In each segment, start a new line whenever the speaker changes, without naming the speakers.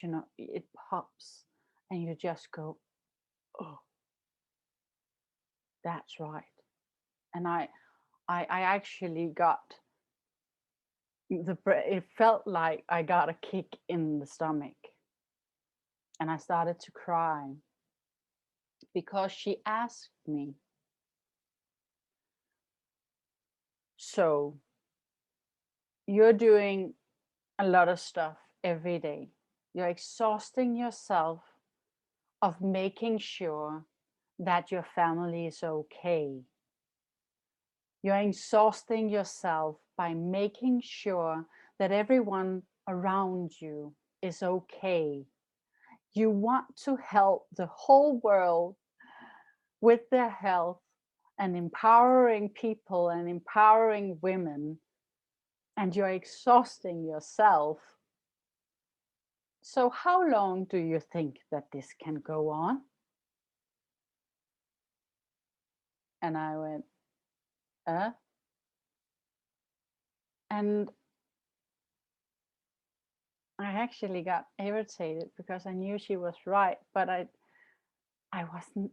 it pops and you just go, oh, that's right. And I actually got it felt like I got a kick in the stomach, and I started to cry because she asked me, so you're doing a lot of stuff every day. You're exhausting yourself of making sure that your family is okay. You're exhausting yourself by making sure that everyone around you is okay. You want to help the whole world with their health and empowering people and empowering women, and you're exhausting yourself. So, how long do you think that this can go on? And I went, uh? And I actually got irritated because I knew she was right, but I wasn't,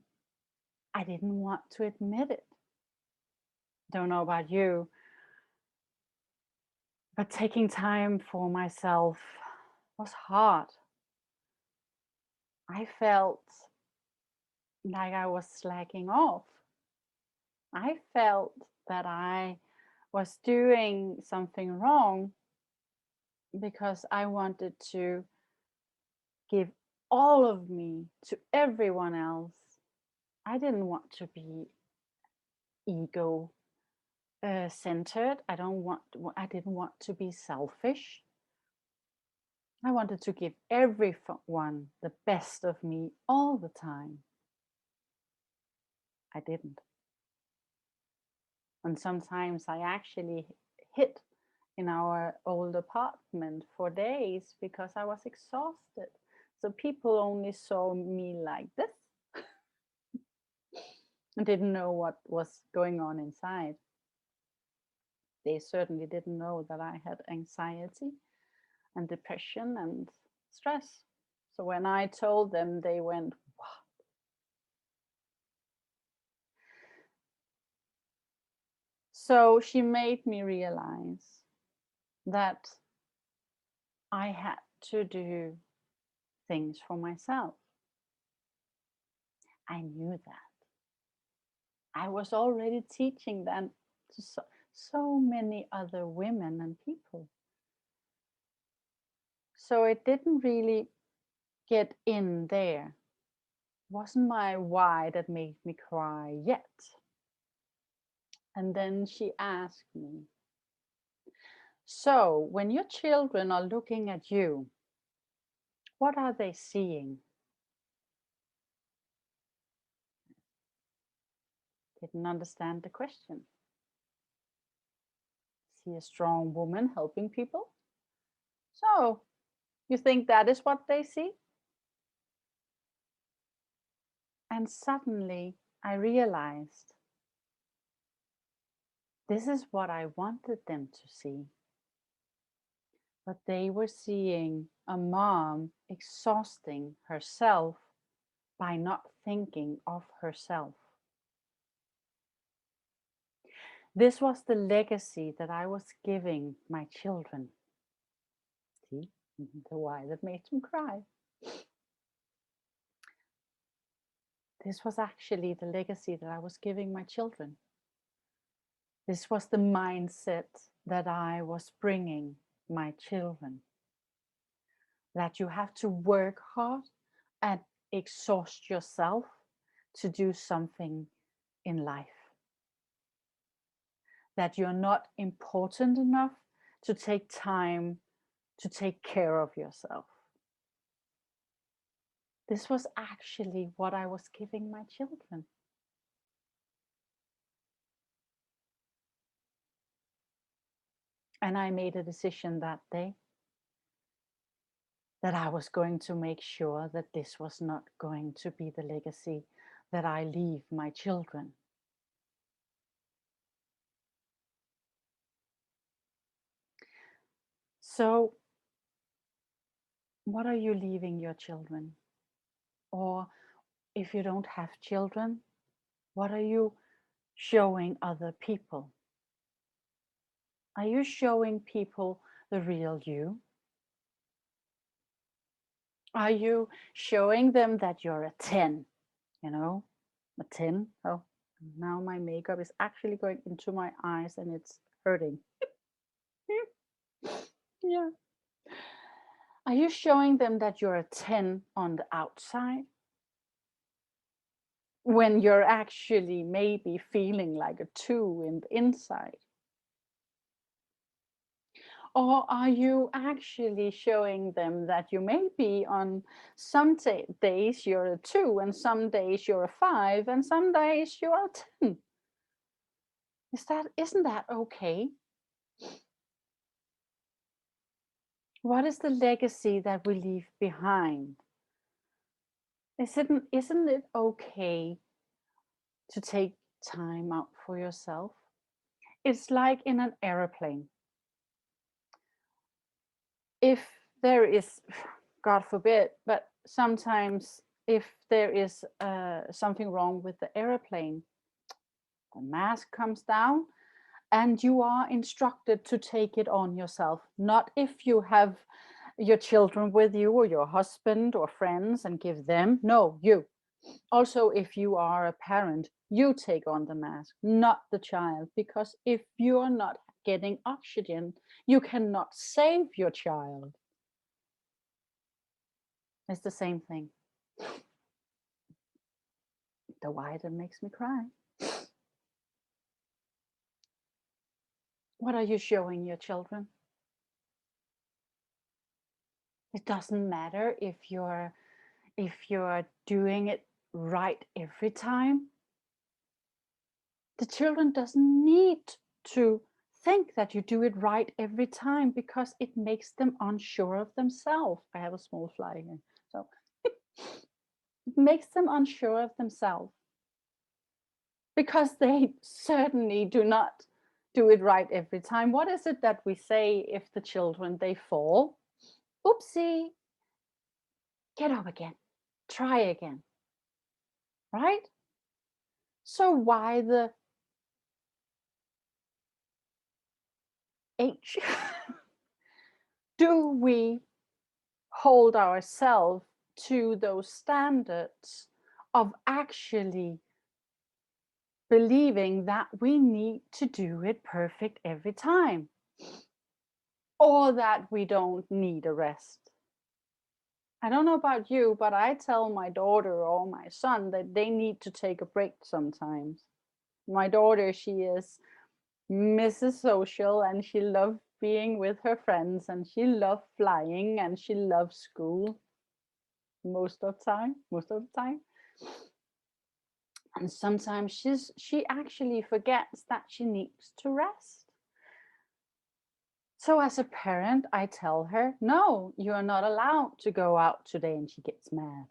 I didn't want to admit it. Don't know about you, but taking time for myself was hard. I felt like I was slacking off. I felt that I was doing something wrong because I wanted to give all of me to everyone else. I didn't want to be ego centered. I didn't want to be selfish. I wanted to give everyone the best of me all the time. I didn't. And sometimes I actually hid in our old apartment for days because I was exhausted. So people only saw me like this and didn't know what was going on inside. They certainly didn't know that I had anxiety and depression and stress. So when I told them, they went, "What?" So she made me realize that I had to do things for myself. I knew that. I was already teaching that to so many other women and people. So it didn't really get in there. It wasn't my why that made me cry yet. And then she asked me, so when your children are looking at you, what are they seeing? Didn't understand the question. See a strong woman helping people? So you think that is what they see? And suddenly I realized this is what I wanted them to see. But they were seeing a mom exhausting herself by not thinking of herself. This was the legacy that I was giving my children. See, the why that made them cry. This was actually the legacy that I was giving my children. This was the mindset that I was bringing my children. That you have to work hard and exhaust yourself to do something in life. That you're not important enough to take time to take care of yourself. This was actually what I was giving my children. And I made a decision that day that I was going to make sure that this was not going to be the legacy that I leave my children. So What are you leaving your children? Or if you don't have children, what are you showing other people? Are you showing people the real you? Are you showing them that you're a 10? You know, a 10? Oh, now my makeup is actually going into my eyes and it's hurting. Yeah. Are you showing them that you're a 10 on the outside when you're actually maybe feeling like a 2 in the inside? Or are you actually showing them that you may be on some days you're a 2 and some days you're a 5 and some days you're a 10? Isn't that okay? What is the legacy that we leave behind? Isn't it okay to take time out for yourself? It's like in an airplane. If there is, God forbid, but sometimes if there is something wrong with the airplane, the mask comes down and you are instructed to take it on yourself. Not if you have your children with you or your husband or friends and give them. No, you. Also, if you are a parent, you take on the mask, not the child, because if you are not getting oxygen, you cannot save your child. It's the same thing. The why that makes me cry. What are you showing your children? It doesn't matter if you're doing it right every time. The children doesn't need to think that you do it right every time because it makes them unsure of themselves. I have a small fly here. So it makes them unsure of themselves because they certainly do not do it right every time. What is it that we say if the children they fall? Oopsie, get up again, try again, right? So why the H do we hold ourselves to those standards of actually believing that we need to do it perfect every time or that we don't need a rest? I don't know about you, but I tell my daughter or my son that they need to take a break sometimes. My daughter, she is Mrs. Social and she loves being with her friends and she loves flying and she loves school most of the time. And sometimes she actually forgets that she needs to rest. So as a parent, I tell her, no, you're not allowed to go out today, and she gets mad.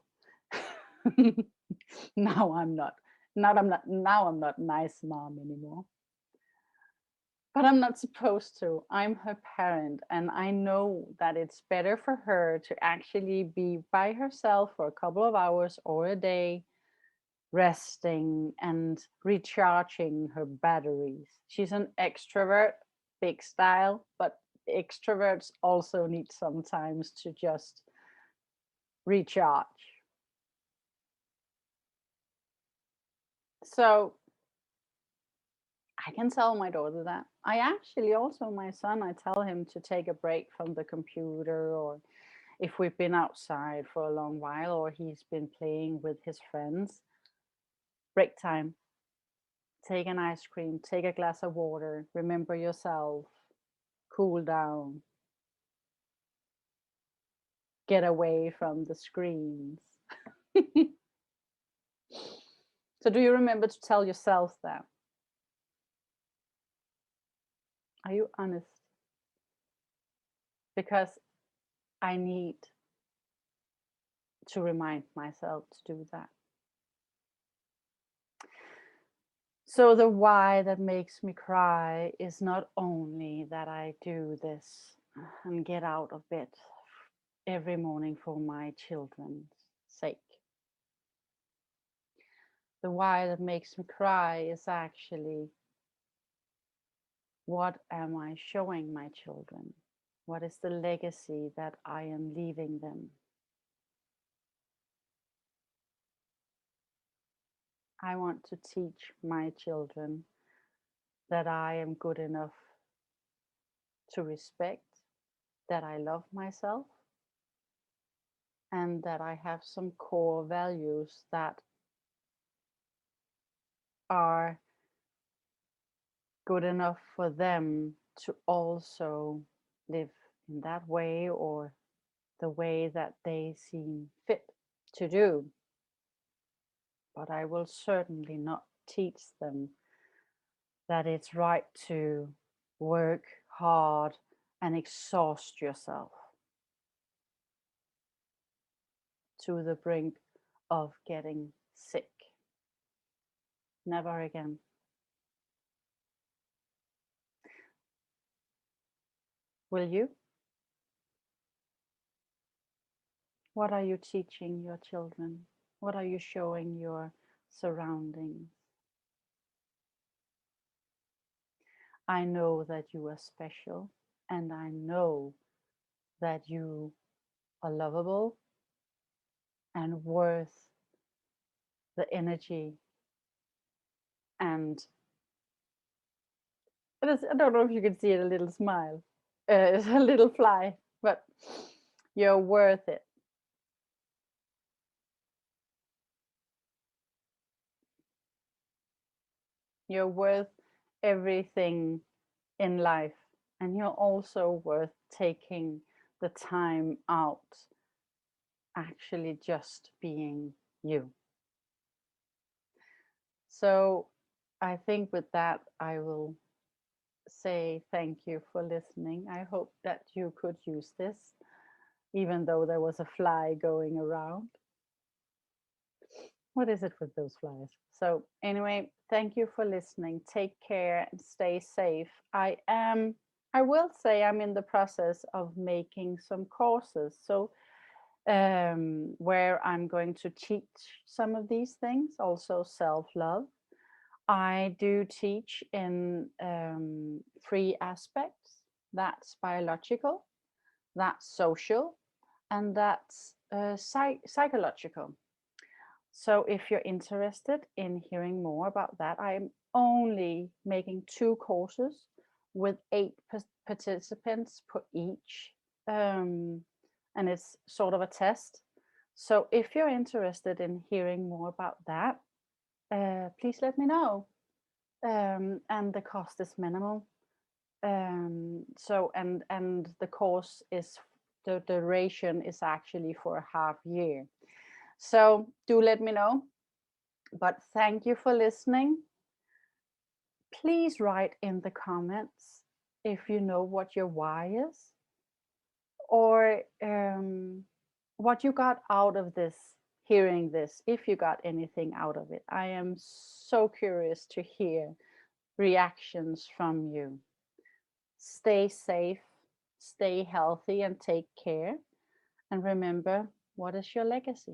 Now I'm not. Now I'm not nice mom anymore. But I'm not supposed to. I'm her parent, and I know that it's better for her to actually be by herself for a couple of hours or a day, resting and recharging her batteries. She's an extrovert, big style, but extroverts also need sometimes to just recharge. So I can tell my daughter that. I actually also, my son, I tell him to take a break from the computer, or if we've been outside for a long while or he's been playing with his friends, break time. Take an ice cream, take a glass of water, remember yourself, cool down, get away from the screens. So do you remember to tell yourself that? Are you honest? Because I need to remind myself to do that. So the why that makes me cry is not only that I do this and get out of bed every morning for my children's sake. The why that makes me cry is actually, what am I showing my children? What is the legacy that I am leaving them? I want to teach my children that I am good enough to respect, that I love myself, and that I have some core values that are good enough for them to also live in that way, or the way that they seem fit to do. But I will certainly not teach them that it's right to work hard and exhaust yourself to the brink of getting sick. Never again. Will you? What are you teaching your children? What are you showing your surroundings? I know that you are special, and I know that you are lovable and worth the energy. And I don't know if you can see it, a little smile. It's a little fly, but you're worth it. You're worth everything in life, and you're also worth taking the time out, actually just being you. So I think with that, I will say thank you for listening. I hope that you could use this, even though there was a fly going around. What is it with those flies? So anyway, thank you for listening. Take care and stay safe. I will say I'm in the process of making some courses. So where I'm going to teach some of these things, also self-love. I do teach in 3 aspects. That's biological, that's social, and that's psychological. So if you're interested in hearing more about that, I'm only making 2 courses with 8 participants per each. And it's sort of a test. So if you're interested in hearing more about that, please let me know. And the cost is minimal. So and the course is, the duration is actually for a half year. So do let me know. But thank you for listening. Please write in the comments if you know what your why is, or what you got out of this, hearing this, if you got anything out of it. I am so curious to hear reactions from you. Stay safe, stay healthy, and take care. And remember, what is your legacy?